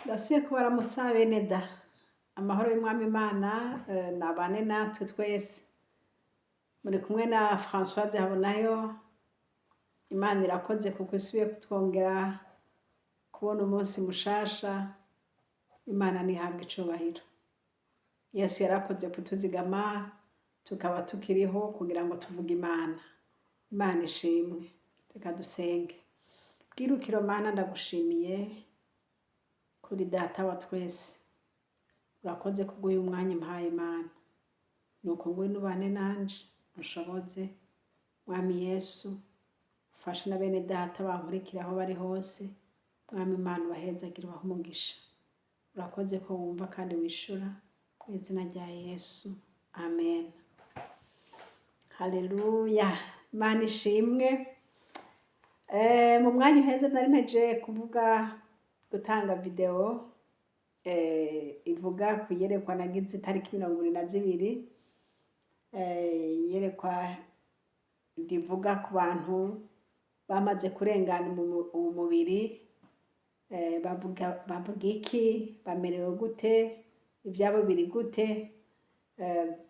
Ndasubiye kubaramutsa bene da amahoro y'umwami Imana nabane natwe twese muri kumwe na Françoise Habonayo. Imana irakoze kuko isubiye kutwongera kubona umunsi mushasha. Imana nihabwe icubahiro. Yesu yarakoze kutuzigama tukaba tukiriho kugira ngo tuvuge Imana. Imana ishimwe. Reka dusenge. Bwirukiro Mana, ndagushimiye kuri data wa twese. Urakoze kuguha umwanya impaye Imana. Nuko ngwino ubane nanje ushoboze Mwami Yesu. Ufashe na bene data bankurikira aho bari hose. Mwami Imana ubahezagira ubahe umugisha. Urakoze ko wumva kandi wishura mu izina rya Yesu. Amen. Haleluya. Imana ishimwe. Mu mwanya uheze nari mpeje gutanga video ivuga ku iyerekwa nagize itariki 22, iyerekwa rivuga ku bantu bamaze kurengana umubiri, bavuga iki, bamerewe gute, ibyabo biri gute.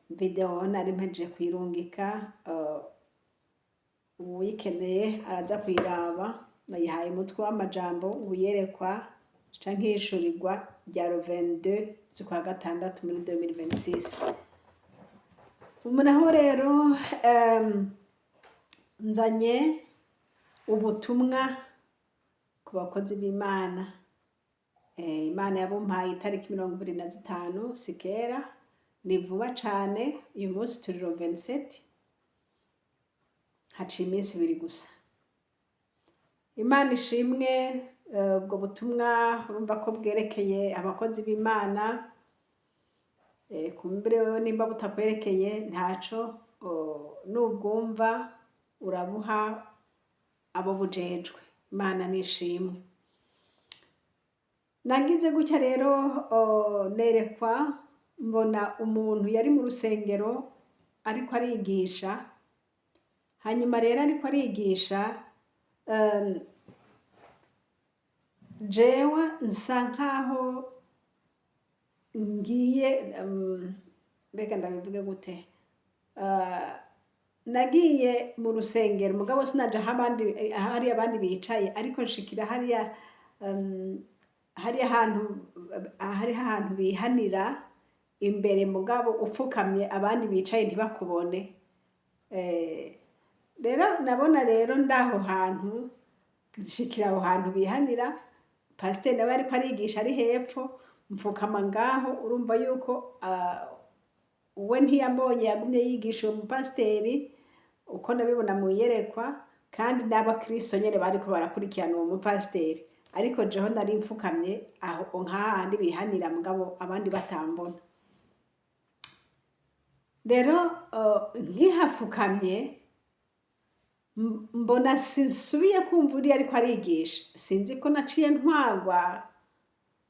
Video nari mpeje kwirungika, uyikeneye araza kuyiraba. Nayihaye umutwe w'amajambo uyerekwa canke ishurirwa rya 22 z'ukwa gatandatu muri 2026. Umunaho rero nzanye ubutumwa ku bakozi b'Imana. Imana yabumpaye itariki 25 sikera, ni vuba cane. Uyu munsi turi 27, haciye iminsi 2 gusa. Imana ishimwe. Ubwo butumwa urumva ko bwerekeye abakozi b'Imana. Kumbere nimba butakwerekeye ntaco, nubwumva urabuha abo bujejwe. Imana nishimwe. Nagize gutya rero, nerekwa mbona umuntu yari mu rusengero ariko arigisha. Hanyuma rero ariko arigisha, jewe nsa nkaho ngiye, mbega ndabivuge gute, nagiye mu rusengero mugabo sinaja hari abandi bicaye, ariko nshikira hariya, hari ahantu bihanira imbere mugabo upfukamye abandi bicaye ntibakubone. Rero nabona rero ndaho hantu, nshikira aho hantu bihanira, pasiteri nawe ariko arigisha ari hepfo, mfukama ngaho. Urumva yuko we ntiyambonye, yagumye yigisha uwo mupasiteri uko nabibona mu iyerekwa, kandi n'abakristo nyene bariko barakurikirana uwo mupasiteri, ariko jeho nari mfukamye aho nk'ahandi bihanira mugabo abandi batambona. Rero nkihafukamye mbona sinsubiye kumva uri ariko arigisha. Sinzi ko naciye ntwagwa,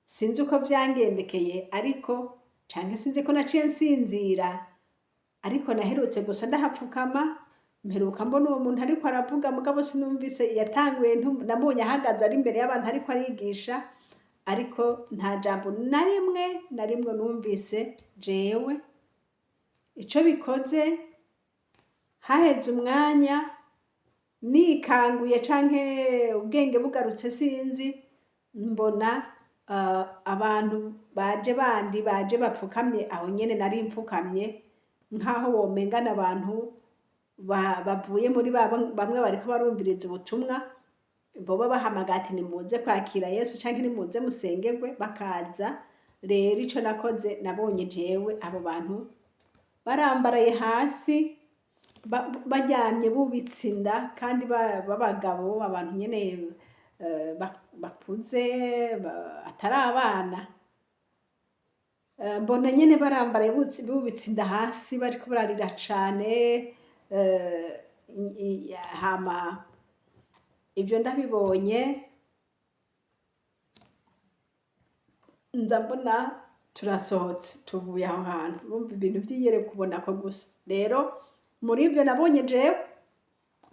sinzi uko byangendekeye, ariko canke sinzi ko naciye nsinzira, ariko naherutse gusa ndahapfukama, mperuka mbona uwo muntu ariko aravuga mugabo sinumvise. Yatanguye nabonye ahagaze ari imbere y'abantu ariko arigisha, ariko nta jambo na rimwe numvise jewe. Ico bikoze, haheze umwanya nikanguye canke ubwenge bugarutse sinzi, mbona abantu baje bapfukamye aho nyene nari mfukamye, nkaho womengana abantu bavuye muri bamwe bariko barumviriza ubutumwa, boba bahamagara ati nimuze kwakira Yesu canke nimuze musengerwe, bakaza. Rero ico nakoze, nabonye jewe abo bantu barambaraye hasi, baryamye bubitse inda, kandi b'abagabo, abantu nyene bakuze, atari abana. Mbona nyene barambaraye bubitse inda hasi, bariko bararira cane. Hama ivyo ndabibonye, nza mbona turasohotse tuvuye aho hantu. Urumva ibintu vyiyere kubona ko gusa. Rero muri ivyo nabonye jewe,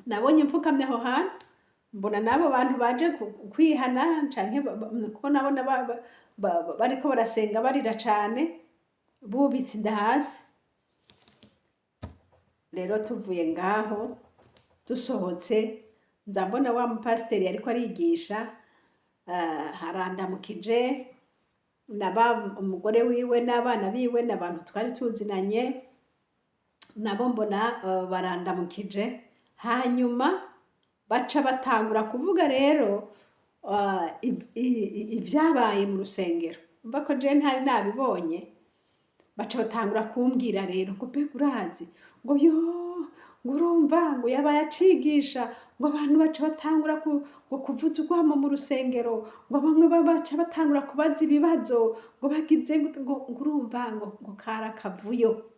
nabonye mfukamye aho hantu, mbona n'abo bantu baje kwihana canke kuko nabona bariko barasenga barira cane bubitse inda hasi. Rero tuvuye ngaho dusohotse nza mbona wa mupasiteri yariko arigisha harandamukije umugore wiwe n'abana biwe n'abantu twari tuzinanye nabo mbona barandamukije, hanyuma baca batangura kuvuga rero ibyabaye mu rusengero mva ko je ntari nabibonye. Baca batangura kumbwira rero ngo mbega urazi ngo yo ngo urumva ngo yabaye acigisha ngo abantu baca batangura ngo kuvuza urwamo mu rusengero ngo bamwe baca batangura kubaza ibibazo ngo bagize ngo urumva ngo kara kavuyo.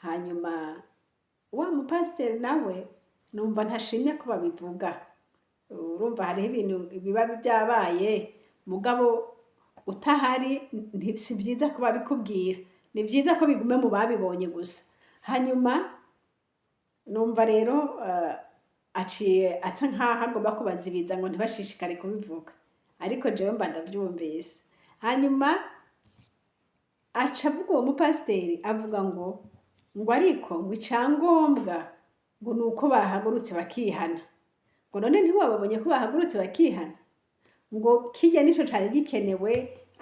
Hanyuma wa mupasiteri nawe numva ntashimye ko babivuga. Urumva hariho ibintu biba byabaye mugabo utahari si byiza ko babikubwira, ni byiza ko bigume mu babibonye gusa. Hanyuma numva rero aciye asa nkaho agomba kubazibiza ngo ntibashishikare kubivuga, ariko jewe mba ndavyumvise. Hanyuma aca avuga uwo mupasiteri avuga ngo ariko ngo icyangombwa ngo nuko bahagurutse bakihana. Ngo none ntiwababonye ko bahagurutse bakihana? Ngo kijya nico cari gikenewe,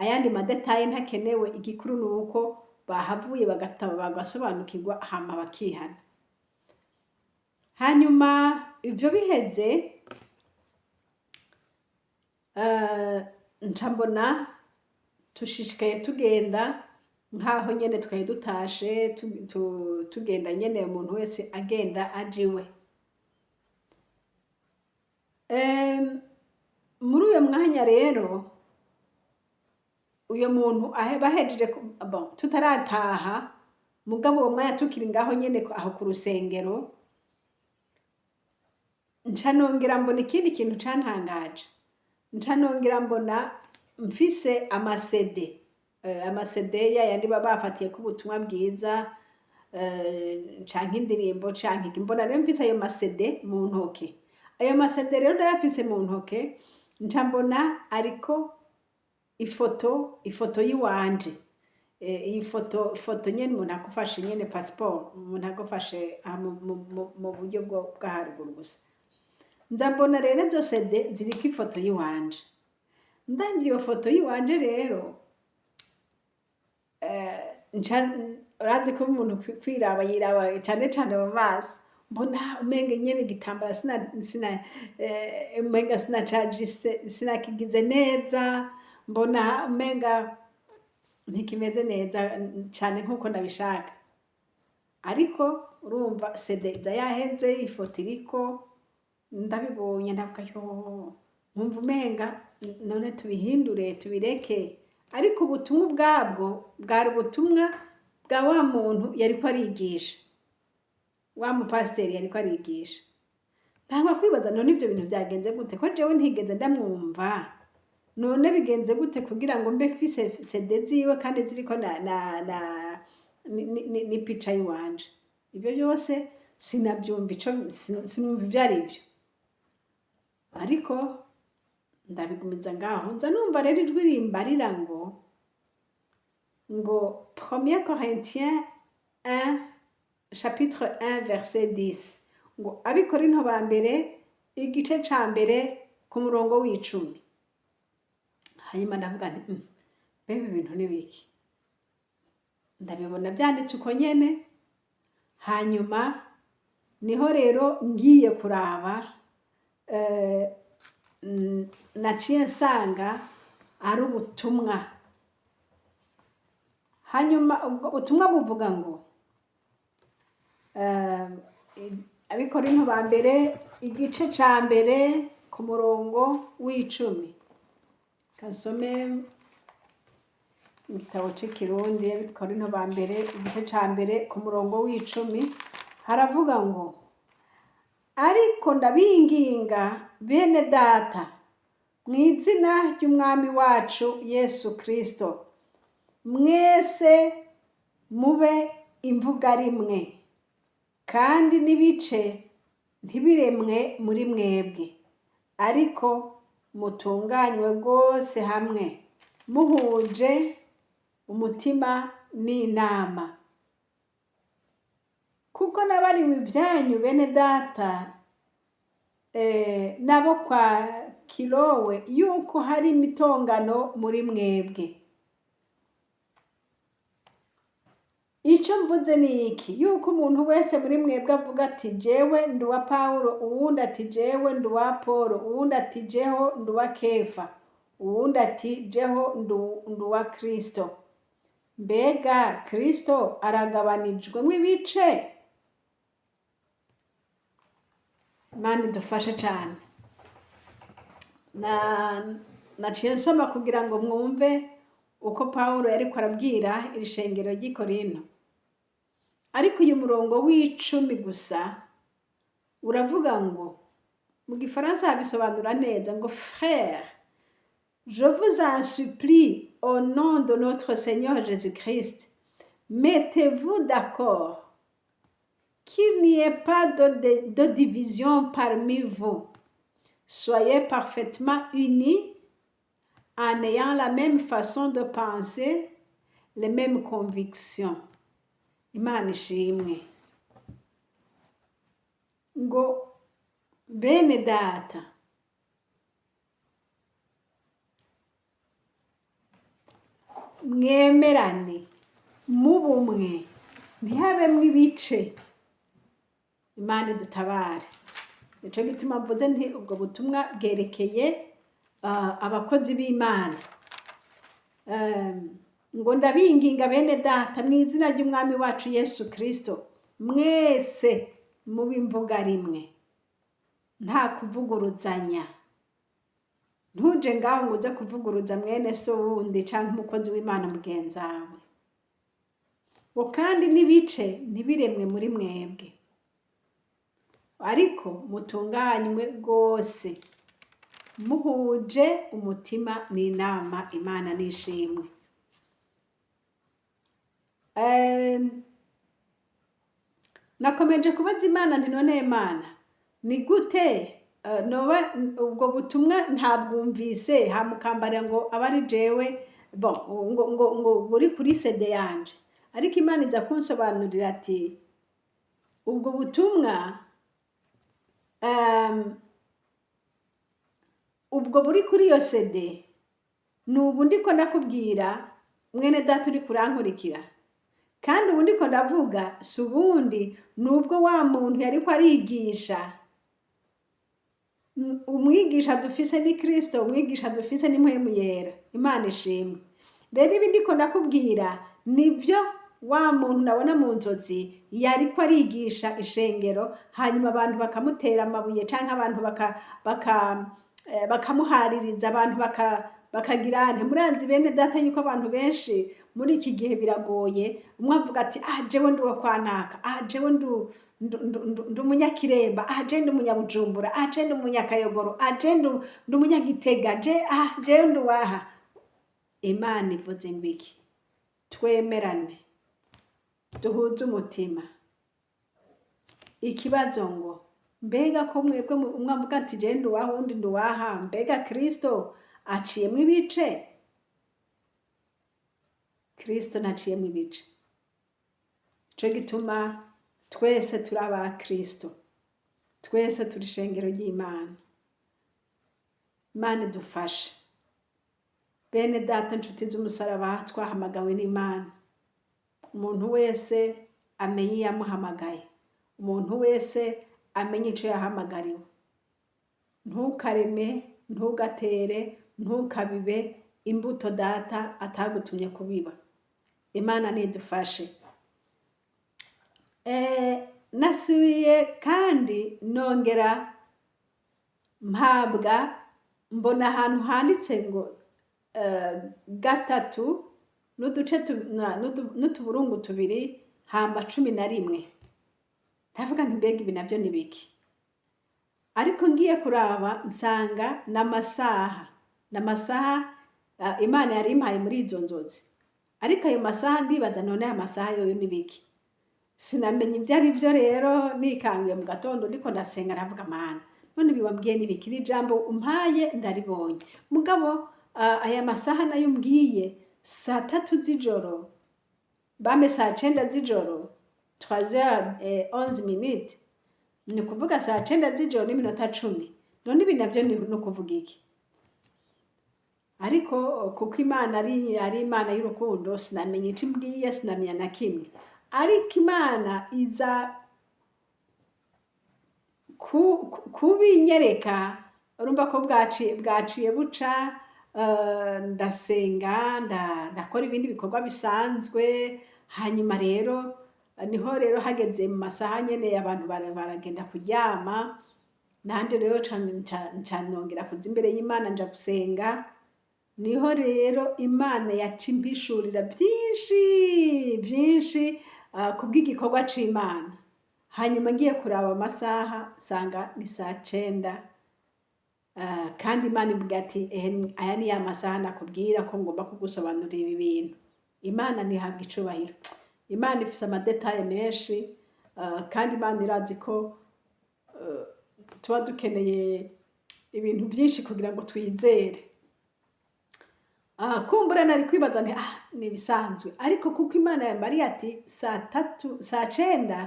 ayandi madetaye ntakenewe, igikuru nuko bahavuye bagataba bagasobanukirwa hama bakihana. Hanyuma ivyo biheze nca mbona tushishikaye tugenda nkaho nyene twari dutashe tugenda nyene umuntu wese agenda ajiwe. Muri uyo mwanya rero uyo muntu bahejeje tutarataha mugabo uwo mwanya tukiri ngaho nyene aho ku rusengero, nca nongera mbona ikindi kintu cantangaje. Nca nongera mbona mfise amasede yayandi baba bafatiye ko ubutumwa bwiza canke indirimbo canke mbona rero mfise ayo masede mu ntoke. Ayo masede rero ndayafise mu ntoke, nca mbona ariko ifoto yiwanje. Iyi foto nyene umuntu agufashe nyene passport, umuntu agufashe mu buryo bwa haruguru gusa. Nza mbona rero izo sede ziriko ifoto yiwanje. Ndangije iyo foto yiwanje rero urazi ko umuntu kwiraba yiraba cane cane mu maso, mbona umenga nyene igitambara umenga sinakigize neza, mbona umenga ntikimeze neza cane nkuko ndabishaka. Ariko urumva sede iza yaheze, ifoto iriko, ndabibonye ndavuga yo nkumva umenga none tubihindure tubireke. Ariko ubutumwa ubwabwo bwari ubutumwa bwa wa muntu yariko arigisha, wa mupasiteri yariko arigisha. Ntangwa kwibaza none ivyo bintu vyagenze gute ko jewe ntigeze ndamwumva, none bigenze gute kugira ngo mbe mfise sede ziwe kandi ziriko ni picha yiwanje. Ivyo byose sinavyumva, sinumva ivyo arivyo, ariko ndabigumiza ngaho. Nza numva rero ijwi rimbarira ngo 1 Corinthiens 1 chapitre 1 verset 10 ngo Abikorinto ba mbere igice ca mbere ku murongo w'10. Hanyuma ndavuga nti bebe ibintu nibiki, ndabibona byanditse uko nyene. Hanyuma niho rero ngiye kuraba naciye nsanga ari ubutumwa. Hanyuma ubutumwa buvuga ngo Abikorinto ba mbere igice ca mbere ku murongo w'10. Kasome mu gitabo c'ikirundi. Abikorinto ba mbere igice ca mbere ku murongo w'10 haravuga ngo ariko ndabinginga bene data mu izina ry'umwami wacu Yesu Kristo, mwese mube imvuga rimwe kandi n'ibice ntibiremwe muri mwebwe. ariko mutunganywe rwose hamwe muhuje umutima n'inama, kuko nabariwe ibyanyu bene data nabo kwa Kilowe yuko hari imitongano muri mwebwe. Icyo mvuze ni iki, yuko umuntu wese muri mwebwe avuga ati jewe ndi uwa Pawulo, uwundi ati jewe ndi uwa Apolo, uwundi ati jeho ndi uwa Kefa, uwundi ati jeho ndi uwa Kristo. Mbega Kristo aragabanijwemo ibice? Imana idufashe cyane. Naciye nsoma kugira ngo mwumve uko Pawulo yariko arabwira iri shengero ry'i Korinto. Ariko uyu murongo w'10 gusa uravuga ngo, mu gifaransa bisobanura neza ngo frère, je vous en supplie au nom de notre Seigneur Jésus-Christ, mettez-vous d'accord qu'il n'y ait pas de division parmi vous. Soyez parfaitement unis en ayant la même façon de penser, les mêmes convictions. Imana ishimwe. Ngo bene data, mwemerane mubumwe, ntihabemwo ibice. Imana idutabare. Nico gituma mvuze nti ubwo butumwa bwerekeye abakozi b'Imana. Ngo ndabinginga bene data mu izina ry'umwami wacu Yesu Kristo, mwese mubimvuga rimwe, nta kuvuguruzanya. Ntuje ngaho ngo uze kuvuguruza mwene so wundi canke umukozi w'Imana mugenzawe. Ngo kandi n'ibice ntibiremwe muri mwebwe, ariko mutunganywe rwose muhuje umutima n'inama. Imana nishimwe. Nakomeje kubaza Imana nti none Imana ni gute noba ubwo butumwa ntabwumvise hamukambarira ngo abari jewe ngo buri kuri CD yanje, ariko Imana iza kunsobanurira ati ubwo butumwa ubwo buri kuri iyo CD nubu ndiko ndakubwira mwene data uri kurankurikira, kandi ubu ndiko ndavuga si ubundi nubwo wa muntu yariko arigisha. Umwigisha dufise ni Kristo, umwigisha dufise ni Mpwemu Yera. Imana ishimwe. Rero ibi ndiko ndakubwira nivyo wa muntu nabona mu nzozi yariko arigisha ishengero, hanyuma abantu bakamutera amabuye canke abantu bakamuhaririza, abantu bakagira nte. Muranzi bene data yuko abantu benshi muri iki gihe biragoye, umwe avuga ati jewe ndi uwo kwanaka, jewe ndi umunyakiremba, jewe ndi umunyabujumbura, jewe ndi umunyakayogoro, jewe ndi umunyagitega, jewe ndi uwaha. Imana ivuze ngo iki? Twemerane, duhuze umutima. Ikibazo ngo mbega ko mwebwe umwe avuga ati jewe ndi uwaha, undi ndi uwaha, mbega Kristo aciyemwo ibice? Kristo naciyemwo ibice. Ico gituma twese turi aba Kristo, twese turi ishengero ry'Imana. Imana idufashe. Bene data nshuti z'umusaraba, twahamagawe n'Imana. Umuntu wese amenye yamuhamagaye, umuntu wese amenye ico yahamagariwe. Ntukareme, ntugatere, ntukabibe imbuto data atagutumye kubiba. Imana nidufashe. Nasubiye kandi nongera mpabwa, mbona ahantu handitse ngo 3 n'uduce n'utuburungu 2 hamba 11. Ndavuga nti mbega ibi navyo ni biki? Ariko ngiye kuraba nsanga n'amasaha Imana yari impaye muri izo nzozi. Ariko ayo masaha ndibaza none aya masaha yoyo ni biki? Sinamenye ibyo ari byo. Rero nikanguye mu gatondo ndiko ndasenga, ndavuga Mana, none biwambwiye n'ibikiri ijambo umpaye ndaribonye mugabo aya masaha nayo umbwiye 3:00 z'ijoro bame 9:00 z'ijoro 3h11 ni kuvuga 9:00 z'ijoro n'iminota 10 none ibi navyo ni kuvuga iki ariko kuko Imana ari Imana y'urukundo sinamenye ico imbwiye sinamenya na kimwe ariko Imana iza kubinyereka urumva ko bwaciye buca ndasenga ndakora ibindi bikorwa bisanzwe hanyuma rero niho rero hageze mu masaha nyene abantu baragenda kuryama nanje rero nongera kuza imbere y'Imana nja gusenga niho rero Imana yaca impishurira byinshi kubw'igikorwa c'Imana hanyuma ngiye kuraba amasaha sanga ni 9:00 kandi Imana ivuga ati aya ni ya masaha nakubwira ko ngomba kugusobanurira ibi bintu Imana nihabwa icubahiro Imana ifise amadetaye menshi kandi Imana irazi ko tuba dukeneye ibintu byinshi kugira ngo twizere kumbura nari kwibaza nti ni bisanzwe ariko kuko Imana yambariye ati 9:00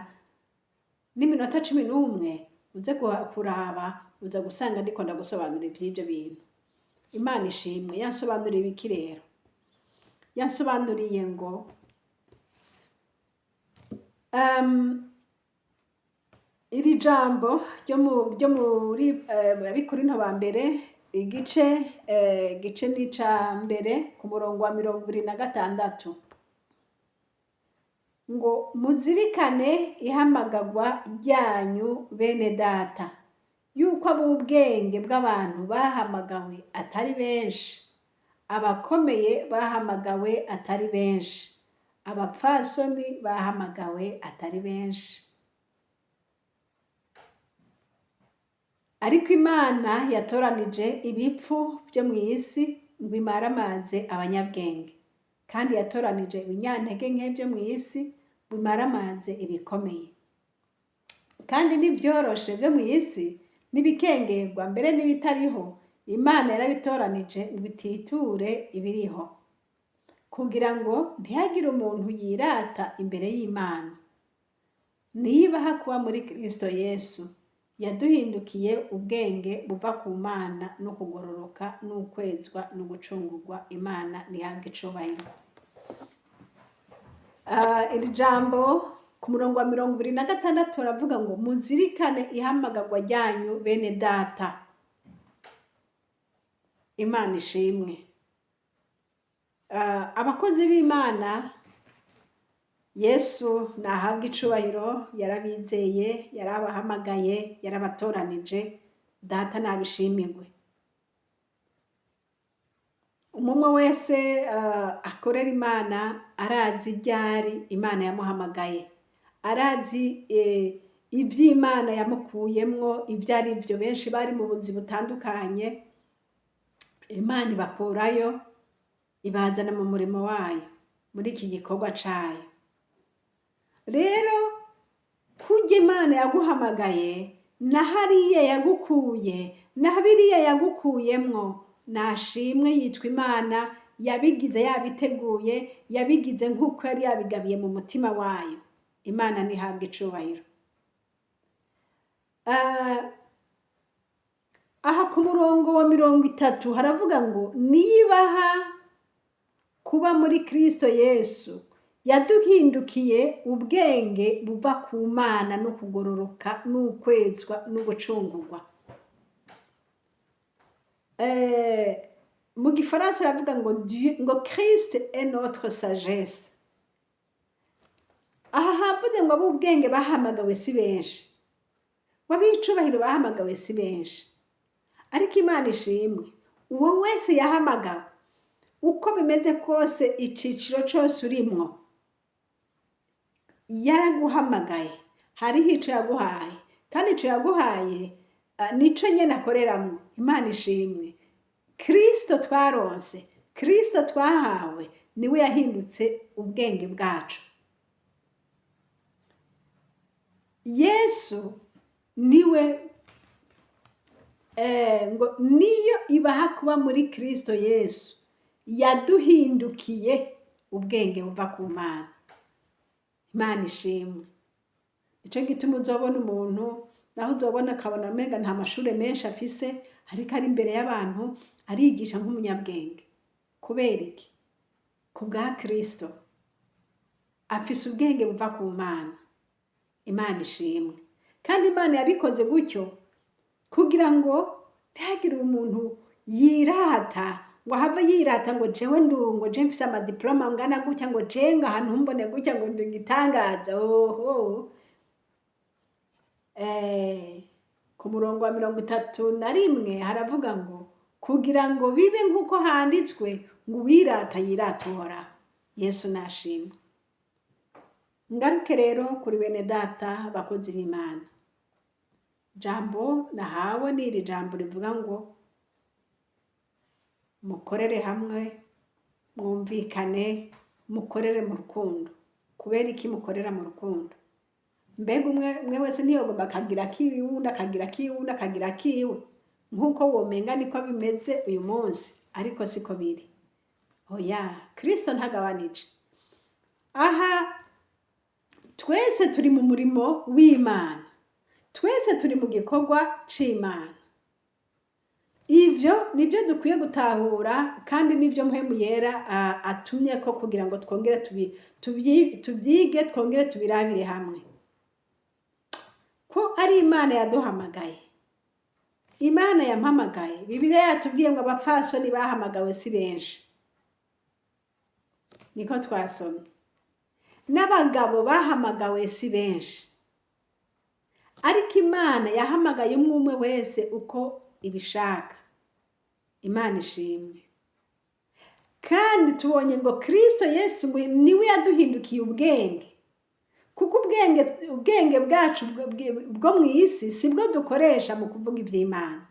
n'iminota 11 uze kuraba uza gusanga ndiko ndagusobanurira ivy'ibyo bintu Imana ishimwe yansobanuriye ibiki rero yansobanuriye ngo iri jambo ryo muri Abikorinto ba mbere igice nica mbere ku murongo wa 26 ngo muzirikane ihamagagwa ryanyu bene data yuko ab'ubwenge bw'abantu bahamagawe atari benshi abakomeye bahamagawe atari benshi abapfasoni bahamagawe atari benshi ariko Imana yatoranije ibipfu byo mu isi ngo imaramaze abanyabwenge kandi yatoranije ibinyantege nke byo mu isi ngo imaramaze ibikomeye kandi n'ivyoroshe byo mu isi n'ibikengerwa mbere n'ibitariho Imana yarabitoranije ngo bititure ibiriho kugira ngo ntihagire umuntu yirata imbere y'Imana nibaha kuba muri Kristo Yesu yaduhindukiye ubwenge buva ku Mana no kugororoka n'ukwezwa no gucungurwa Imana nihabwe icubahiro iri jambo ku murongo wa 26 aravuga ngo muzirikane ihamagagwa ryanyu bene data Imana ishimwe abakozi b'Imana Yesu nahabwa icubahiro yarabizeye yarabahamagaye yarabatoranije data nabishimirwe umwe wese akorera Imana arazi iryari Imana yamuhamagaye arazi ivy'Imana yamukuyemwo ibyo ari byo benshi bari mu buzi butandukanye Imana ibakurayo ibazana mu murimo wayo muri iki gikorwa cayo rero kurya Imana yaguhamagaye na hariya yagukuye na biriya yagukuyemwo nashimwe yitwa Imana yabigize yabiteguye yabigize nk'uko yari yabigabiye mu mutima wayo Imana nihabwe icubahiro aha ku murongo wa 30 haravuga ngo nibaha kuba muri Kristo Yesu yaduhindukiye ubwenge buva ku Mana no kugororoka n'ukwezwa n'ugucungurwa mu gifaransa aravuga ngo Christ est notre sagesse aha havuze ngo ab'ubwenge bahamagawe si benshi wabicubahiro bahamagawe si benshi ariko Imana ishimwe uwo wese yahamagawe uko bimeze kose iciciro cyose urimwo yaraguhamagaye hariho ico yaguhaye kandi ico yaguhaye nico nyene akoreramwo Imana ishimwe Kristo twaronse Kristo twahawe niwe yahindutse ubwenge bwacu Yesu niwe ngo niyo ibaha kuba muri Kristo Yesu yaduhindukiye ubwenge buva ku Mana. Imana ishimwe. Nico gituma uzobona umuntu naho uzobona akabona amenga nta mashure menshi afise, ariko ari imbere y'abantu arigisha nk'umunyabwenge. Kubera iki? Ku bwa Kristo. Afise ubwenge buva ku Mana. Imana ishimwe. Kandi Imana yabikoze gutyo kugira ngo ntihagire umuntu yirata, ngo ahave yirata ngo jewe ndungo je mfise amadiploma ngana gutya, ngo jenga ahantu mbone gutya ngo ndigitangaza. Oho. Ku murongo wa 31 haravuga ngo kugira ngo bibe nk'uko handitswe ngo uwirata yirata Uhoraho. Yesu nashimwe. Ngaruke rero kuri bene data bakozi b'Imana. Jambo nahawe ni iri jambo rivuga ngo mukorere hamwe, mwumvikane, mukorere mu rukundo. Kubera iki mukorera mu rukundo? Mbega umwe wese ntiyogomba akagira kiwe, uwundi akagira kiwe, uwundi akagira kiwe. Nk'uko womenga niko bimeze uyu munsi, ariko siko biri. Oya, Kristo ntagabanije. Aha twese turi mu murimo w'Imana. Twese turi mu gikorwa c'Imana. Ivyo nivyo dukwiye gutahura, kandi nivyo Mpwemu Yera atumye ko kugira ngo twongere tubyige, twongere tubirabire hamwe. Ko ari Imana yaduhamagaye. Imana yampamagaye. Bibiliya yatubwiye ngo abapfasoni bahamagawe si benshi. Niko twasomye. N'abagabo bahamagawe si benshi. Ariko Imana yahamagaye umwe wese uko ibishaka. Imana ishimwe. Kandi tubonye ngo Kristo Yesu niwe yaduhindukiye ubwenge. Kuko ubwenge bwacu bwo mu isi sibwo dukoresha mu kuvuga iby'Imana.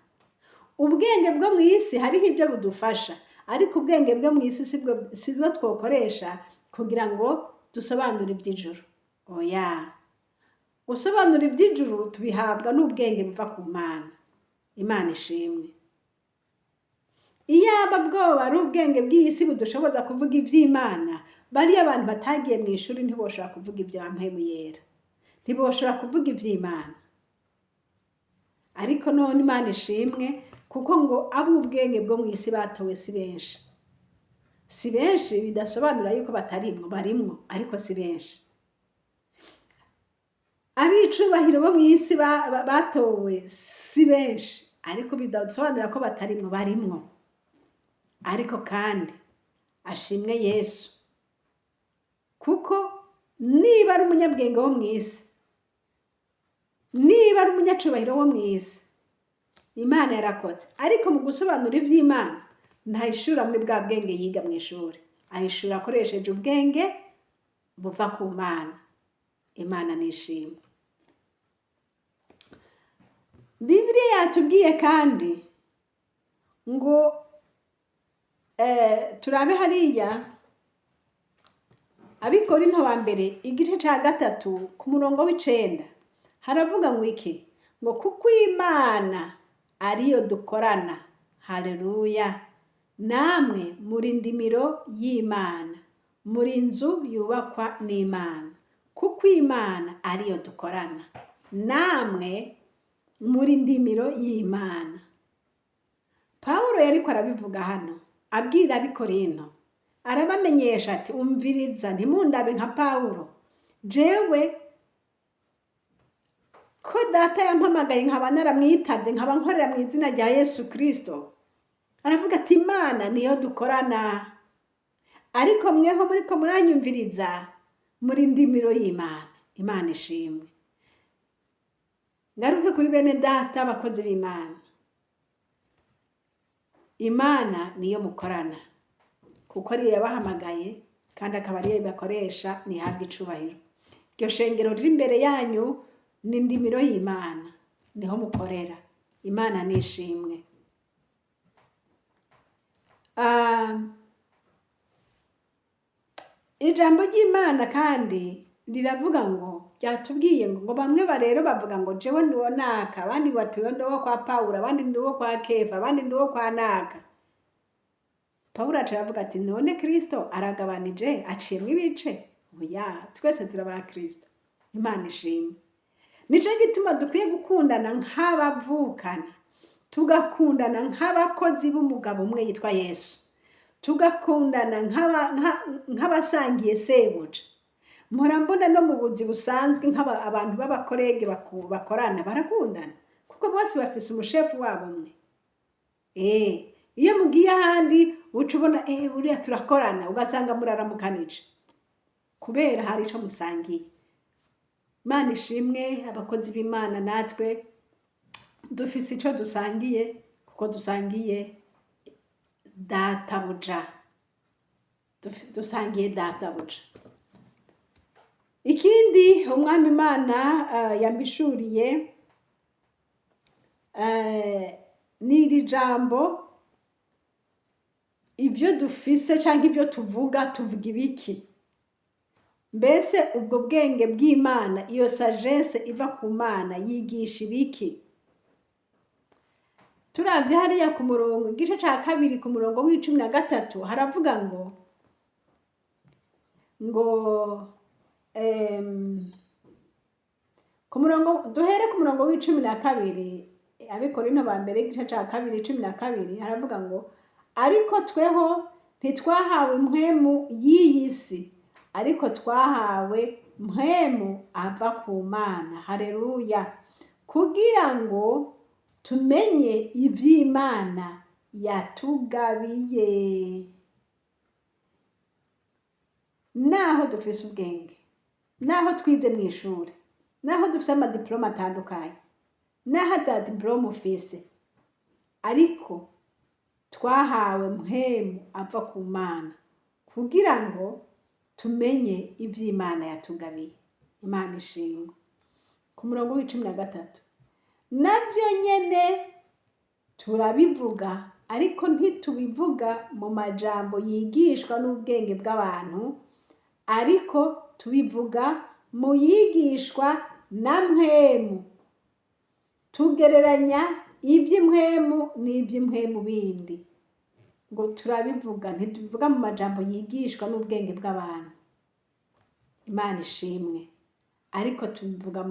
Ubwenge bwo mu isi hariho ibyo budufasha, ariko ubwenge bwo mu isi sibwo twokoresha kugira ngo dusobanure iby'ijuru. Oya. Gusobanura iby'ijuru tubihabwa n'ubwenge buva ku Mana. Imana ishimwe. Iyaba bwoba ari ubwenge bw'isi budushoboza kuvuga iby'Imana, bari abantu batagiye mu ishuri ntiboshobora kuvuga ibya Mpwemu Yera. Ntiboshobora kuvuga iby'Imana. Ariko none Imana ishimwe, kuko ngo abo ubwenge bwo mu isi batowe si benshi. Si benshi bidasobanura yuko batarimwo, barimwo, ariko si benshi. Abicubahiro bo mu isi batowe si benshi, ariko bidasobanura ko batarimwo, barimwo. Ariko kandi ashimwe Yesu, kuko niba ari umunyabwenge wo mu isi, niba ari umunyacubahiro wo mu isi, Imana yarakoze. Ariko mu gusobanura iby'Imana ntayishura muri bwa bwenge yiga mu ishuri, ayishura akoresheje ubwenge buva ku Mana. Imana nishimwe. Bibiliya yatubwiye kandi ngo turabe hariya Abikorinto ba mbere igice ca 3 ku murongo w'9 haravuga ngo iki? Ngo kuko Imana ariyo dukorana. Haleluya. Namwe muri ndimiro y'Imana, muri inzu yubakwa n'Imana. Kuko Imana ariyo dukorana. Namwe muri ndimiro y'Imana. Paulo yariko arabivuga hano abwira Abikorinto, arabamenyesha ati umviriza, ntimundabe nka Paulo. Jewe ko data yampamagaye nkaba naramwitavye, nkaba nkorera mu izina rya Yesu Kristo. Aravuga ati Imana niyo dukorana. Ariko mweho muriko muranyumviriza muri ndimiro y'Imana. Imana ishimwe. Ngaruke kuri bene data bakozi b'Imana. Imana niyo mukorana, kuko ariyo yabahamagaye kandi akaba ariyo bakoresha. Nihabwe icubahiro. Iryo shengero riri imbere yanyu ni ndimiro y'Imana, niho mukorera. Imana nishimwe. Ijambo ry'Imana kandi riravuga ngo ryatubwiye ngo bamwe rero bavuga ngo jewe ndi uwo naka, abandi batiwe ndi uwo kwa Pawulo, abandi ndi uwo kwa Kefa, abandi ndi uwo kwa naka. Pawulo aravuga ati none Kristo aragabanije aciyemo ibice? Oya, twese turaba Kristo. Imana ishimwe. Nico gituma dukwiye gukundana nk'abavukana, tugakundana nk'abakozi b'umugabo umwe yitwa Yesu, tugakundana nk'abasangiye sebuja. Mbona no mu buzi busanzwe abantu b'abakorege bakorana barakundana kuko bose bafise umushefu wabo umwe. Iyo mugiye ahandi uca ubona buriya turakorana, ugasanga muraramukanije kubera hari ico musangiye. Imana ishimwe, abakozi b'Imana natwe dufise ico dusangiye kuko dusangiye databuja, dusangiye databuja. Ikindi umwami Imana yambishuriye n'iri jambo, ibyo dufise canke ibyo tuvuga ibiki? Mbese ubwo bwenge bw'Imana, iyo sagesse iva ku Mana yigisha ibiki? Turavye hariya ku murongo igice ca 2 ku murongo w'13 haravuga ngo ku murongo duhere ku murongo w'12, Abikorinto ba mbere igice ca 2:12 haravuga ngo ariko tweho ntitwahawe mpwemu y'iyi si, ariko twahawe mpwemu ava ku Mana. Haleluya! Kugira ngo tumenye ivy'Imana yatugabiye. Naho dufise ubwenge, naho twize mu ishuri, naho dufise amadiploma atandukanye, naho ata diploma ufise, ariko twahawe mpwemu ava ku Mana kugira ngo tumenye ivy'Imana yatugabiye. Imana ishimwe. Ku murongo w'13 navyo nyene turabivuga, ariko ntitubivuga mu majambo yigishwa n'ubwenge bw'abantu, ariko tubivuga mu yigishwa na mpwemu, tugereranya iby'impwemu n'iby'impwemu bindi. Ngo turabivuga, ntitubivuga mu majambo yigishwa n'ubwenge bw'abantu. Imana ishimwe. Ariko tubivuga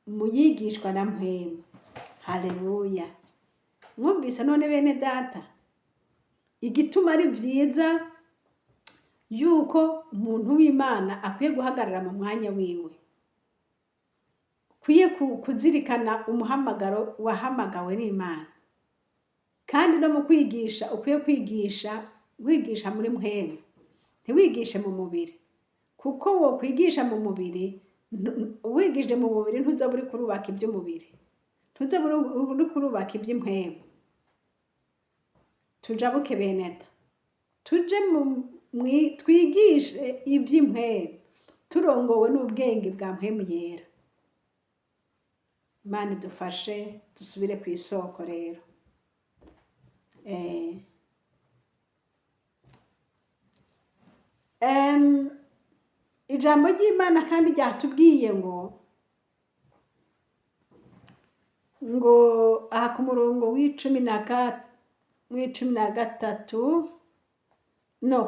mu yigishwa na mpwemu. Haleluya! Mwumvise none bene data, igituma ari vyiza yuko umuntu w'Imana akwiye guhagarara mu mwanya wiwe, kwiye kuzirikana umuhamagaro wahamagawe n'Imana, kandi no mu kwigisha ukwiye kwigisha muri mpwemu, ntiwigishe mu mubiri, kuko wo kwigisha mu mubiri, wigije mu mubiri ntuzoba uri kurubaka iby'umubiri, ntuzoba uri kurubaka iby'impwemu. Tujabuke beneda, tuje twigishe iby'impwemu turongowe n'ubwenge bwa mpwemu yera. Imana idufashe dusubire ku isoko rero. Ijambo ry'Imana kandi ryatubwiye ngo aha ku murongo w'13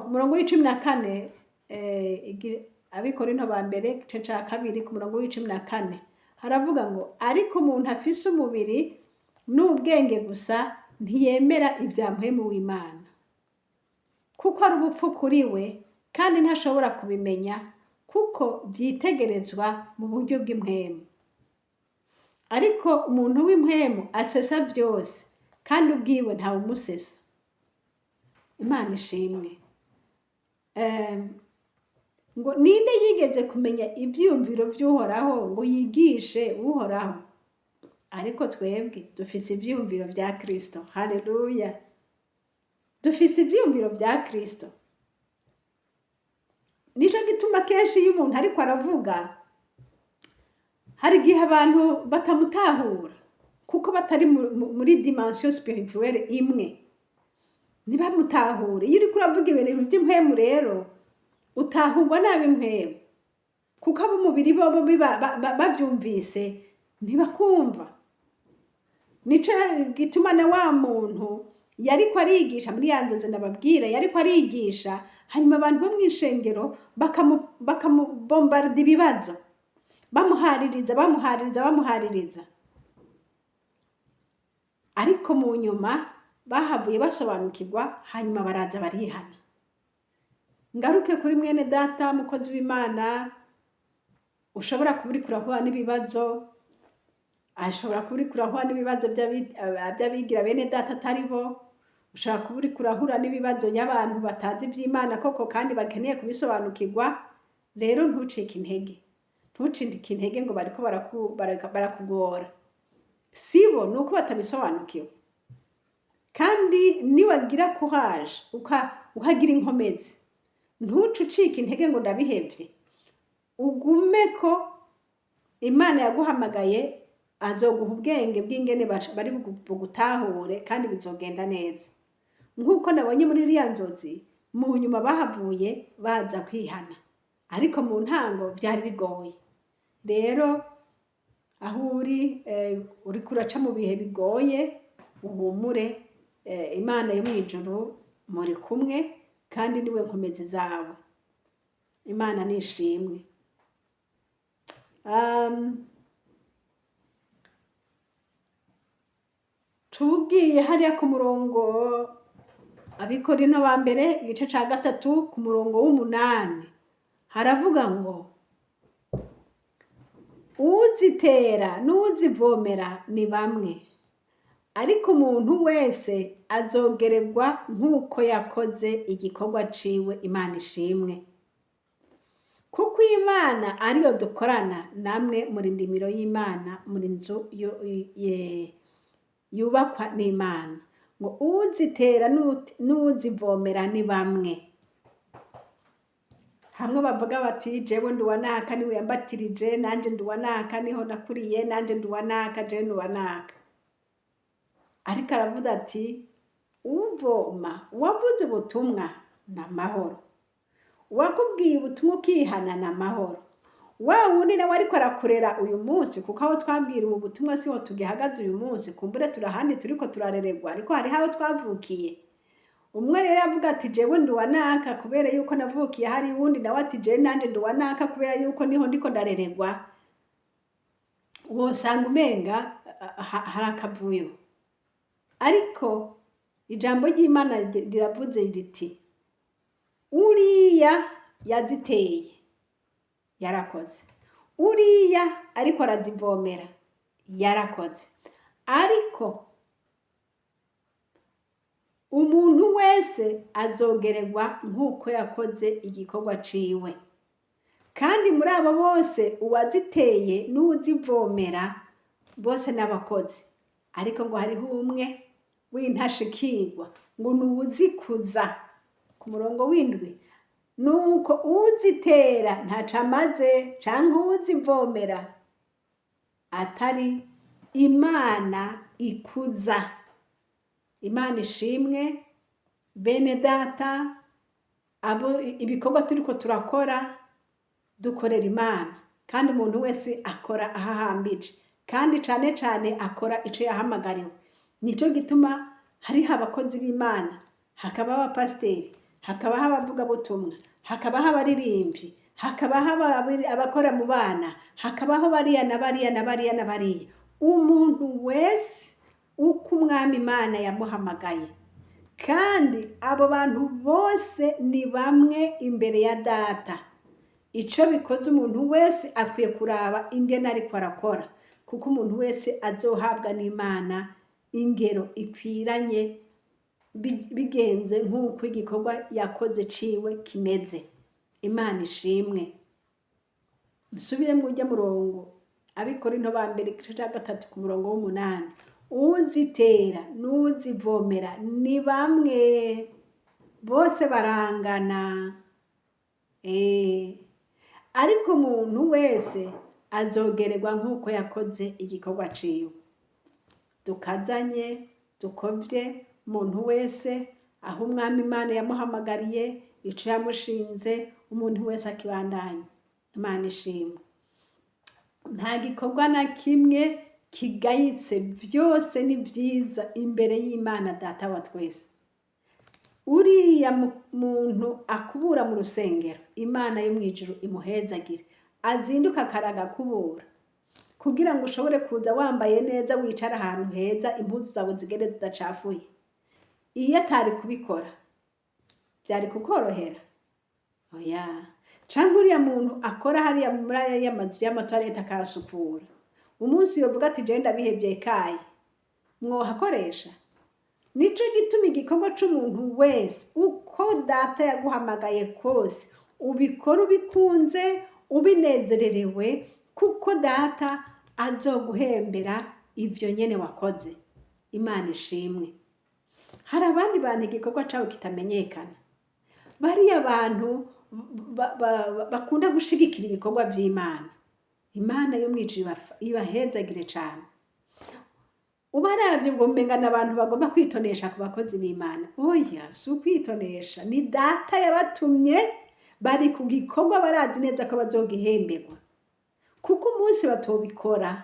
ku murongo w'14, Abikorinto ba mbere igice ca 2 ku murongo w'14 haravuga ngo ariko umuntu afise umubiri n'ubwenge gusa ntiyemera ibya mpwemu w'Imana, kuko ari ubupfu kuri we kandi ntashobora kubimenya, kuko byitegerezwa mu buryo bw'impwemu. Ariko umuntu w'impwemu asesa byose, kandi ubwiwe ntawe umusesa. Imana ishimwe. Ngo ninde yigeze kumenya ibyiyumviro by'Uhoraho ngo yigishe Uhoraho? Ariko twebwe dufise ibyiyumviro bya Kristo. Haleluya! Dufise ibyiyumviro bya Kristo. Nico gituma kenshi iyo umuntu ariko aravuga, hari igihe abantu batamutahura kuko batari muri dimension spirituelle imwe, ntibamutahure. Iyo uriko uravuga ibintu by'impwemu rero utahurwa nabi impwemu, kuko ab'umubiri bobo bavyumvise ntibakumva. Nico gituma na wa muntu yariko arigisha muri ya nzozi nababwira, yariko arigisha, hanyuma abantu bo mw'ishengero bakamubombarda ibibazo, bamuhaririza. Ariko mu nyuma bahavuye basobanukirwa, hanyuma baraza barihana. Ngaruke kuri mwene data mukozi w'Imana, ushobora kuba uriko urahura n'ibibazo, ashobora kuba uriko urahura n'ibibazo by'abigira bene data atari bo, ushobora kuba uriko urahura n'ibibazo y'abantu batazi ivy'Imana koko kandi bakeneye kubisobanukirwa. Rero ntucike intege ngo bariko barakugora. Sibo, nuko batabisobanukiwe. Kandi niwagira courage ukagira inkomezi, ntuce ucika intege ngo ndabihevye. Ugume ko Imana yaguhamagaye, azoguha ubwenge bw'ingene bari bugutahure kandi bizogenda neza. Nk'uko nabonye muri iriya nzozi, mu nyuma bahavuye baza kwihana, ariko mu ntango byari bigoye. Rero aho uriko uraca mu bihe bigoye, uhumure, Imana yo mw'ijuru muri kumwe kandi niwe nkomezi zawe. Imana nishimwe. Tugiye hariya ku murongo, Abikorinto ba mbere igice ca 3 ku murongo w'8 haravuga ngo uzitera n'uzivomera ni bamwe, ariko umuntu wese azogererwa nk'uko yakoze igikorwa ciwe. Imana ishimwe. Kuko Imana ariyo dukorana, namwe muri ndimiro y'Imana, muri nzu yubakwa n'Imana. Ngo uzitera n'uzivomera ni bamwe. Hamwe bavuga bati jewe ndi uwanaka niwe yambatirije, nanje ndi uwanaka niho nakuriye, nanje ndi uwanaka, jewe ndi uwanaka. Ariko aravuga ati uvoma, uwavuze ubutumwa na mahoro, uwakubwiye ubutumwa ukihana na mahoro. Wa wundi nawe ariko arakurera uyu munsi, kuko aho twabwira ubu butumwa siho tugihagaze uyu munsi, kumbure turahandi turiko turarererwa, ariko hari aho twavukiye. Umwe rero avuga ati jewe ndi uwanaka kubera yuko navukiye hari wundi nawe ati jewe nanje ndi uwanaka kubera yuko niho ndiko ndarererwa. Wosanga umenga hari akavuyo. Ariko ijambo ry'Imana riravuze riti uriya yaziteye yarakoze, uriya ariko arazivomera yarakoze, ariko umuntu wese azogererwa nk'uko yakoze igikorwa ciwe. Kandi muri abo bose uwaziteye n'uzivomera bose n'abakozi, ariko ngo hariho umwe w'intashikirwa, ngo nuwuzikuza. Ku murongo w'indwi, nuko uzitera ntaco amaze canke uzivomera atari Imana ikuza. Imana ishimwe. Bene data, abo ibikorwa turiko turakora, dukorera Imana, kandi umuntu wese akora ahahambije, kandi cane cane akora ico yahamagariwe. Nico gituma hariho abakozi b'Imana, hakabaho abapasiteri, hakabaho abavugabutumwa, hakabaho abaririmbyi, hakabaho abakora mu bana, hakabaho bariya na bariya na bariya na bariya. Umuntu wese uko Umwami Imana yamuhamagaye, kandi abo bantu bose ni bamwe imbere ya Data. Ico bikoze umuntu wese akwiye kuraba ingene ariko arakora, kuko umuntu wese azohabwa n'Imana ingero ikwiranye, bigenze nk'uko igikorwa yakoze ciwe kimeze. Imana ishimwe. Nsubire mu urya murongo, Abikorinto ba mbere igice ca 3 ku murongo w'8. Uzitera n'uzivomera ni bamwe, bose barangana. Ariko umuntu wese azogererwa nk'uko yakoze igikorwa ciwe. Dukazanye, dukovye, umuntu wese aho Umwami Imana yamuhamagariye, ico yamushinze, umuntu wese akibandanye. Imana ishimwe. Nta gikorwa na kimwe kigayitse, byose ni byiza imbere y'Imana Data wa twese. Uriya muntu akubura mu rusengero, Imana yo mwijuru imuhezagire, azinduka akaraga kubura kugira ngo ushobore kuza wambaye neza, wicara ahantu heza, impuzu zawe zigere zidacafuye. Iyo atari kubikora byari kukorohera? Oya. Canke uriya muntu akora hariya muri ariya mazu y'amatoilette akayasukura, umunsi yovuga ati je ndabihevye kaye, mwohakoresha? Nico gituma igikorwa c'umuntu wese uko Data yaguhamagaye kose ubikora ubikunze, ubinezererewe, kuko Data azoguhembera ivyo nyene wakoze. Imana ishimwe. Hari abandi bantu igikorwa cabo kitamenyekana, bariya abantu bakunda gushigikira ibikorwa by'Imana. Imana yo mwijuru ibahezagire cane. Ubaravye ngo mbengana abantu bagomba kwitonesha ku bakozi b'Imana. Oya, si ukwitonesha, ni Data yabatumye, bari ku gikorwa barazi neza ko bazogihemberwa. Kuko umunsi batobikora,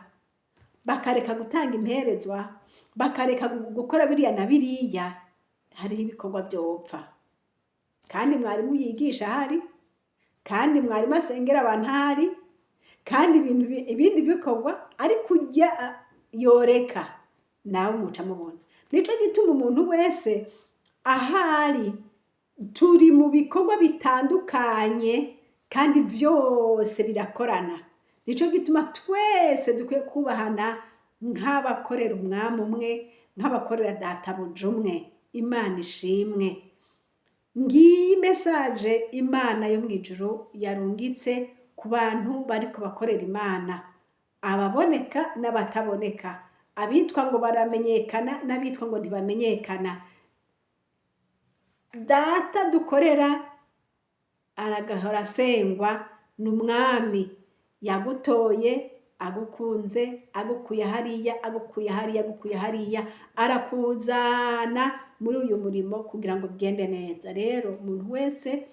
bakareka gutanga imperezwa, bakareka gukora biriya na biriya, hariho ibikorwa vyopfa. Kandi mwarimu yigisha hari, kandi mwarimu asengera abantu hari, kandi ibindi bikorwa ari kujya yoreka, nawe muca mubona. Nico gituma umuntu wese ahari, turi mu bikorwa bitandukanye kandi vyose birakorana. Nico gituma twese dukwiye kubahana nk'abakorera umwami umwe, nk'abakorera databuja umwe. Imana ishimwe. Ngiyi message Imana yo mwijuru yarungitse ku bantu bariko bakorera Imana, ababoneka n'abataboneka, abitwa ngo baramenyekana n'abitwa ngo ntibamenyekana. Data dukorera aragahora asengwa, n'umwami yagutoye, agukunze, agukuye hariya, agukuye hariya, agukuye hariya, arakuzana muri uyu murimo kugira ngo bigende neza. Rero umuntu wese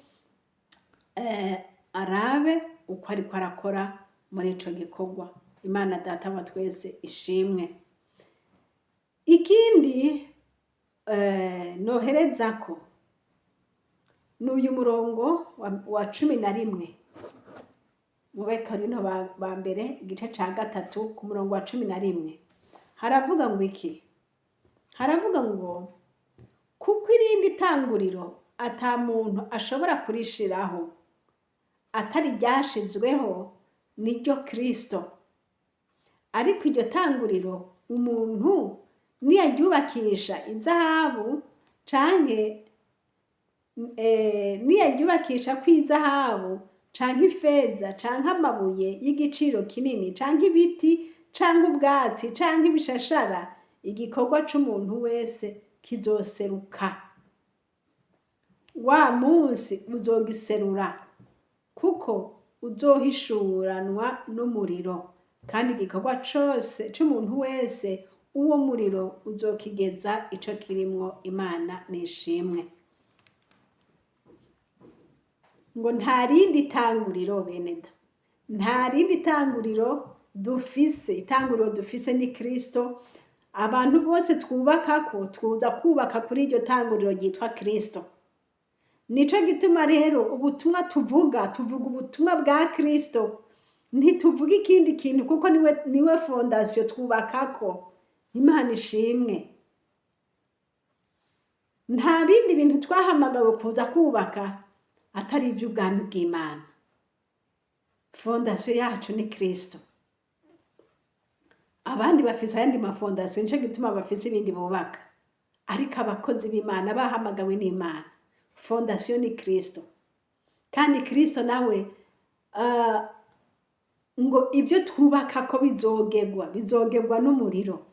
arabe uko ariko arakora muri ico gikorwa. Imana Data wa twese ishimwe. Ikindi noherezako n'uyu murongo wa 11 mu Bekorino ba mbere igice ca 3 ku murongo wa 11 haravuga ngo iki? Haravuga ngo kuko irindi tanguriro ata muntu ashobora kurishiraho atari ryashizweho niryo Kristo. Ariko iryo tanguriro umuntu niyaryubakisha izahabu canke niyaryubakisha kw'izahabu canke ifeza canke amabuye y'igiciro kinini canke ibiti canke ubwatsi canke ibishashara, igikorwa c'umuntu wese kizoseruka. Wa munsi uzogiserura kuko uzohishuranwa n'umuriro, kandi igikorwa cose c'umuntu wese uwo muriro uzokigeza ico kirimwo. Imana nishimwe. Ngo nta rindi tanguriro beneda, nta rindi tanguriro dufise. Itanguriro dufise ni Kristo. Abantu bose twubakako tuza kubaka kuri iryo tanguriro ryitwa Kristo. Nico gituma rero ubutumwa tuvuga ubutumwa bwa Kristo, ntituvuga ikindi kintu kuko niwe fondation twubakako. Imana ishimwe. Nta bindi bintu twahamagawe kuza kubaka atari ivy'ubwami bw'Imana. Fondation yacu ni Kristo. Abandi bafise ayandi mafondation, nico gituma bafise ibindi bubaka. Ariko abakozi b'Imana bahamagawe n'Imana, fondation ni Kristo. Kandi Kristo nawe ngo ibyo twubaka ko bizogerwa n'umuriro.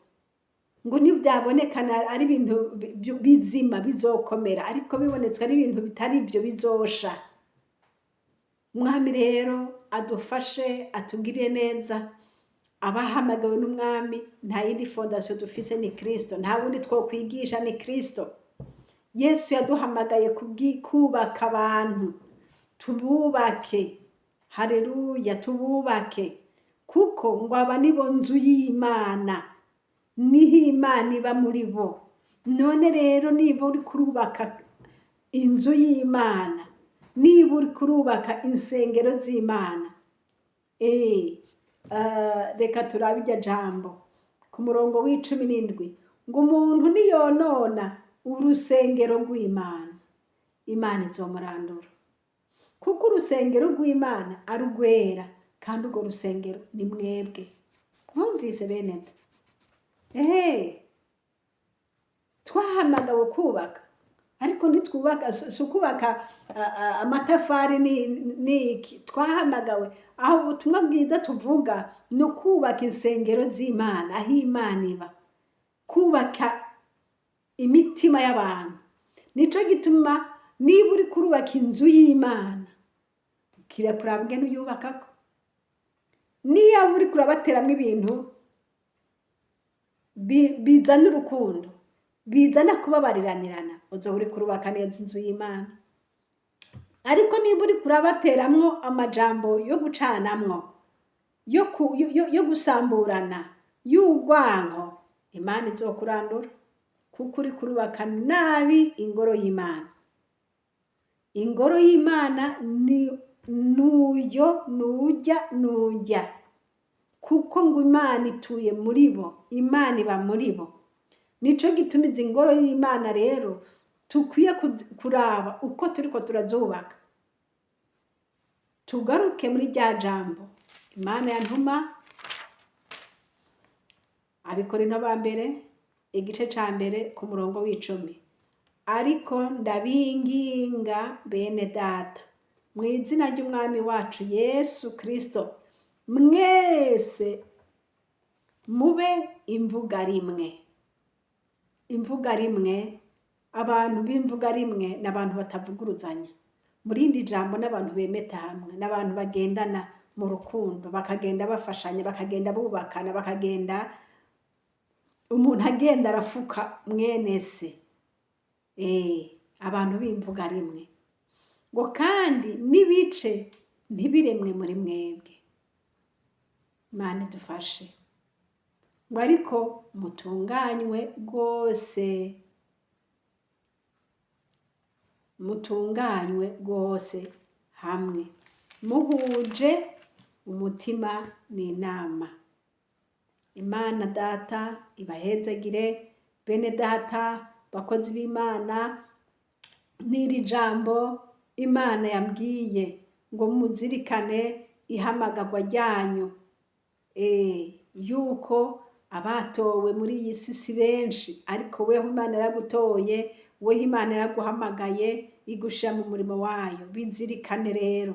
Ngo ntibyabonekana ari ibintu bizima bizokomera, ariko bibonetswe ari ibintu bitari ibyo bizosha. Umwami rero adufashe, atugirire neza. Abahamagawe n'umwami, nta yindi fondation dufise ni Kristo. Nta wundi twokwigisha, ni Kristo. Yesu yaduhamagaye kubaka abantu, tububake. Haleluya, tububake kuko ngo aba nibo nzu y'Imana, niho Imana iba muri bo. None rero niba uri kurubaka inzu y'Imana, niba uri kurubaka insengero z'Imana, reka turabe iryo jambo ku murongo w'17 ngo umuntu niyonona urusengero rw'Imana, Imana izomurandura. Kuko urusengero rw'Imana ari rwera, kandi urwo rusengero ni mwebwe. Mwumvise bene? Twahamagawe kubaka, ariko ntitwubaka si ukubaka amatafari n'iki. Twahamagawe aho ubutumwa bwiza tuvuga no kubaka insengero z'Imana, aho Imana iba, kubaka imitima y'abantu. Nico gituma niba uri kurubaka inzu y'Imana, ukwiye kuraba ingene uyubakako. Niba uri kurabateramwo ibintu bizana urukundo, bizana kubabariranirana, uzoba uri kurubaka neza inzu y'Imana. Ariko niba uri kurabateramwo amajambo yo gucanamwo, yo gusamburana, y'urwanko, Imana izokurandura, kuko uri kurubaka nabi ingoro y'Imana. Ingoro y'Imana ni nujya, kuko ngo Imana ituye muri bo, Imana iba muri bo. Nico gituma izi ngoro y'Imana rero tukwiye kuraba uko turiko turazubaka. Tugaruke muri rya jambo Imana yantuma, Abikorino ba mbere igice ca mbere ku murongo w'10. Ariko ndabinginga bene data, mu izina ry'Umwami wacu Yesu Kristo, mwese mube imvuga rimwe. Imvuga rimwe, abantu b'imvuga rimwe n'abantu batavuguruzanya. Murindi jambo n'abantu bemeta hamwe, n'abantu bagendana mu rukundo, bakagenda bafashanya, bakagenda bubakana, bakagenda umuntu agenda arafuka mwene se. Abantu b'imvuga rimwe. Ngo kandi n'ibice ntibiremwe muri mwebwe. Imana idufashe. Ngo ariko mutunganywe rwose, mutunganywe rwose hamwe, muhuje umutima n'inama. Imana data ibahezagire, bene data bakozi b'Imana. N'iri jambo Imana yambwiye ngo muzirikane ihamagarwa ryanyu, yuko abatowe muri iyi si benshi, ariko weho Imana yaragutoye, weho Imana yaraguhamagaye igushira mu murimo wayo. Bizirikane rero,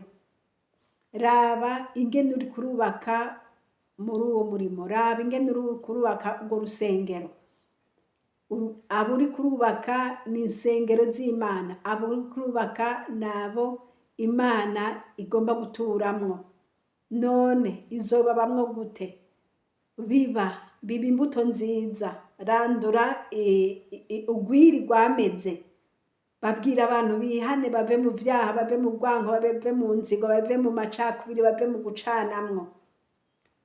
raba ingene uri kurubaka muri uwo murimo, raba ingene uri kurubaka urwo rusengero. Abo uri kurubaka ni insengero z'Imana, abo uri kurubaka nabo Imana igomba guturamwo. None izobabamwo gute? Biba imbuto nziza, randura ugwiri rwameze. Babwira abantu bihane, bave mu vyaha, bave mu rwanko, bave mu nzigo, bave mu macakubiri, bave mu gucanamwo,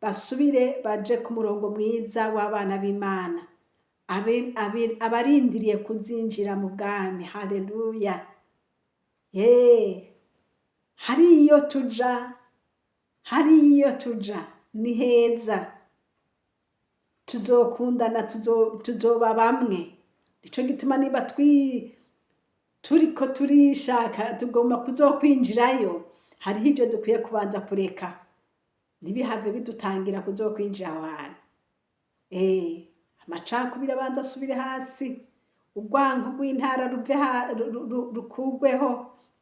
basubire baje ku murongo mwiza w'abana b'Imana, abarindiriye kuzinjira mu bwami. Haleluya. Hariyo tuja ni heza, tuzokundana, tuzoba bamwe. Nico gituma niba turiko turishaka tugomba kuzokwinjirayo, hariho ibyo dukwiye kubanza kureka, ntibihave bidutangira kuzokwinjira aho hantu. Amacakubiri abanza asubire hasi, urwanko rw'intara rukugweho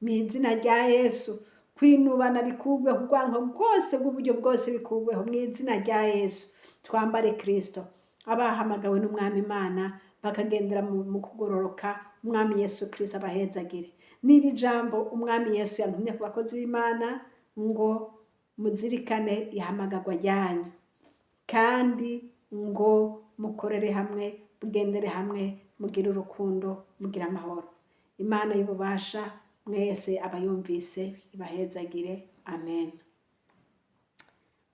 mu izina rya Yesu. Kwinubana bikugweho, urwanko bwose bw'uburyo bwose bikugweho mu izina rya Yesu. Twambare Kristo, abahamagawe n'Umwami Imana bakagendera mu kugororoka. Umwami Yesu Kristo abahezagire. N'iri jambo Umwami Yesu yantumye ku bakozi b'Imana ngo muzirikane ihamagarwa ryanyu, kandi ngo mukorere hamwe, mugendere hamwe, mugire urukundo, mugire amahoro. Imana y'ububasha mwese abayumvise ibahezagire. Amen.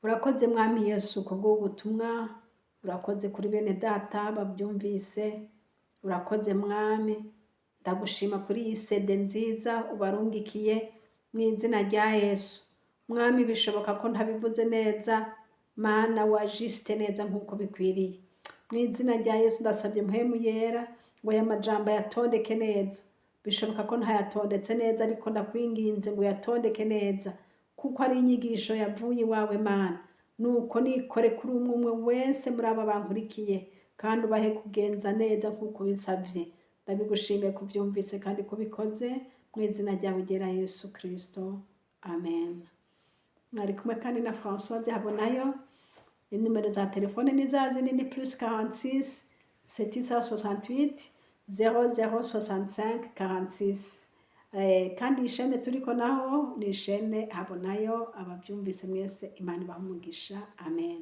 urakoze mwami Yesu kubw'ubutumwa, urakoze kuri bene data babyumvise, urakoze mwami, ndagushima kuri iyi sede nziza ubarungikiye mu izina rya Yesu. Mwami bishoboka ko ntabivuze neza, Mana wajiste neza nk'uko bikwiriye. Mu izina rya Yesu ndasabye mpemu yera ngo aya majambo yatondeke neza. Bishoboka ko ntayatondetse neza ariko ndakwinginze ngo yatondeke neza kuko ari inyigisho yavuye iwawe Mana. Nuko nikore kuri umwe wese muri aba bankurikiye kandi ubahe kugenza neza nk'uko bisabye. Ndabigushimiye kubyumvise kandi kubikoze mu izina ryawe ryera Yesu Kristo. Amen. Mwari kumwe kandi na Françoise Habonayo. Inimero za telefone ni za zindi ni +46 768 0065 46. Kandi ishene turiko naho ni ishene Habonayo. Ababyumvise mwese Imana ibahe umugisha. Amen.